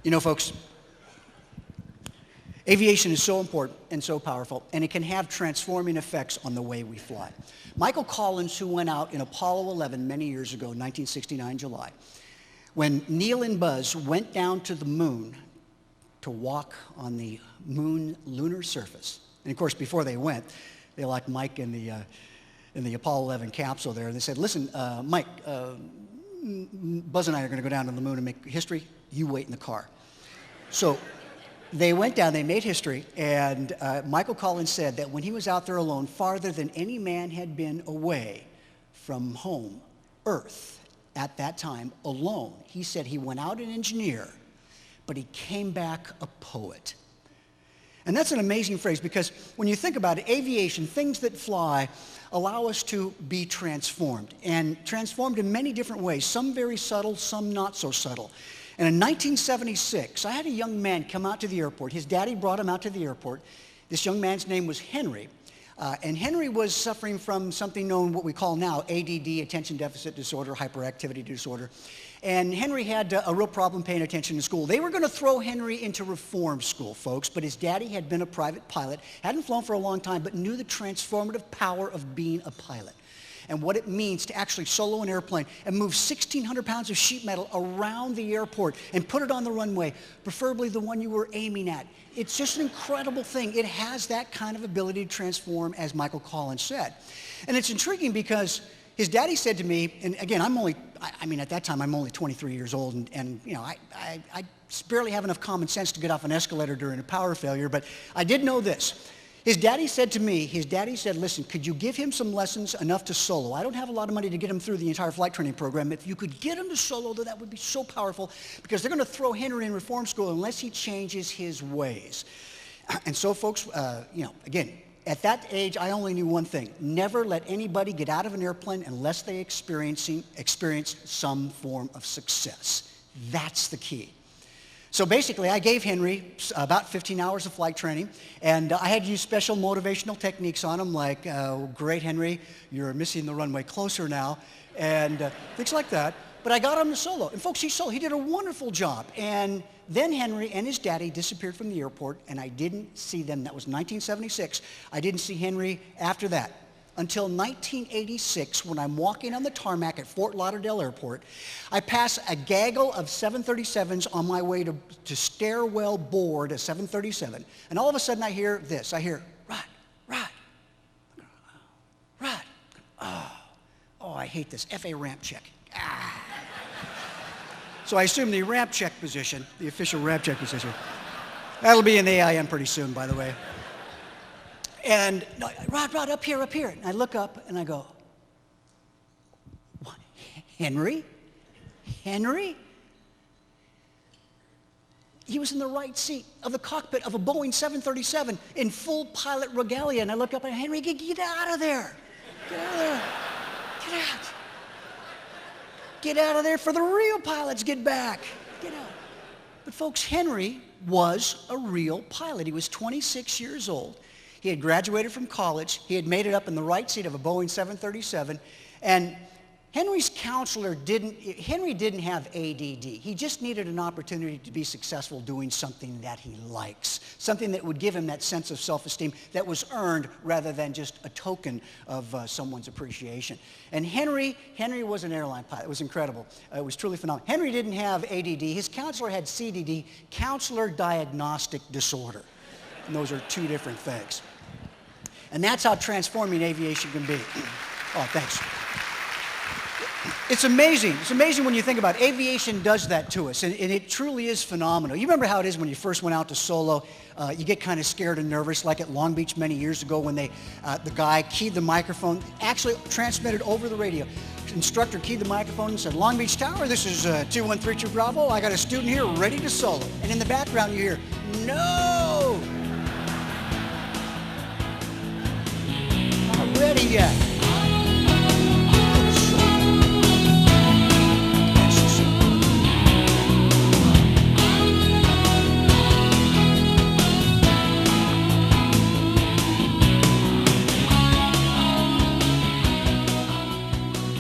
You know, folks, aviation is so important and so powerful, and it can have transforming effects on the way we fly. Michael Collins, who went out in Apollo 11 many years ago, 1969 July, when Neil and Buzz went down to the moon to walk on the moon lunar surface. And of course, before they went, they locked Mike in the Apollo 11 capsule there. They said, listen, Mike, Buzz and I are going to go down to the moon and make history. You wait in the car. So they went down, they made history, and Michael Collins said that when he was out there alone, farther than any man had been away from home, Earth, at that time, alone, he said he went out an engineer, but he came back a poet. And that's an amazing phrase, because when you think about it, aviation, things that fly, allow us to be transformed, and transformed in many different ways, some very subtle, some not so subtle. And in 1976, I had a young man come out to the airport. His daddy brought him out to the airport. This young man's name was Henry. And Henry was suffering from something known, what we call now, ADD, attention deficit disorder, hyperactivity disorder. And Henry had a real problem paying attention in school. They were going to throw Henry into reform school, folks, but his daddy had been a private pilot, hadn't flown for a long time, but knew the transformative power of being a pilot and what it means to actually solo an airplane and move 1,600 pounds of sheet metal around the airport and put it on the runway, preferably the one you were aiming at. It's just an incredible thing. It has that kind of ability to transform, as Michael Collins said. And it's intriguing because his daddy said to me, and again, at that time, I'm only 23 years old, and you know, I barely have enough common sense to get off an escalator during a power failure, but I did know this. His daddy said to me, listen, could you give him some lessons enough to solo? I don't have a lot of money to get him through the entire flight training program. If you could get him to solo, that would be so powerful, because they're going to throw Henry in reform school unless he changes his ways. And so, folks, again, at that age, I only knew one thing. Never let anybody get out of an airplane unless they experience some form of success. That's the key. So basically, I gave Henry about 15 hours of flight training, and I had used special motivational techniques on him, like, great, Henry, you're missing the runway closer now, and things like that. But I got him to solo. And folks, he did a wonderful job. And then Henry and his daddy disappeared from the airport, and I didn't see them. That was 1976. I didn't see Henry after that until 1986, when I'm walking on the tarmac at Fort Lauderdale Airport. I pass a gaggle of 737s on my way to stairwell board a 737. And all of a sudden I hear this. I hear, Rod. Oh, I hate this. FA ramp check. So I assume the ramp check position, the official ramp check position. That'll be in the AIM pretty soon, by the way. And Rod, up here. And I look up and I go, what? Henry? He was in the right seat of the cockpit of a Boeing 737 in full pilot regalia. And I look up and Henry, get out of there. Get out of there. Get out of there for the real pilots. Get back. Get out. But folks, Henry was a real pilot. He was 26 years old. He had graduated from college. He had made it up in the right seat of a Boeing 737. And Henry's counselor Henry didn't have ADD. He just needed an opportunity to be successful doing something that he likes, something that would give him that sense of self-esteem that was earned rather than just a token of someone's appreciation. And Henry was an airline pilot. It was incredible. It was truly phenomenal. Henry didn't have ADD. His counselor had CDD, counselor diagnostic disorder. And those are two different things. And that's how transforming aviation can be. Oh, thanks. It's amazing. It's amazing when you think about it. Aviation does that to us, and it truly is phenomenal. You remember how it is when you first went out to solo? You get kind of scared and nervous, like at Long Beach many years ago when the guy keyed the microphone, actually transmitted over the radio. The instructor keyed the microphone and said, Long Beach Tower, this is 2132 Bravo. I got a student here ready to solo. And in the background you hear, no! Not ready yet.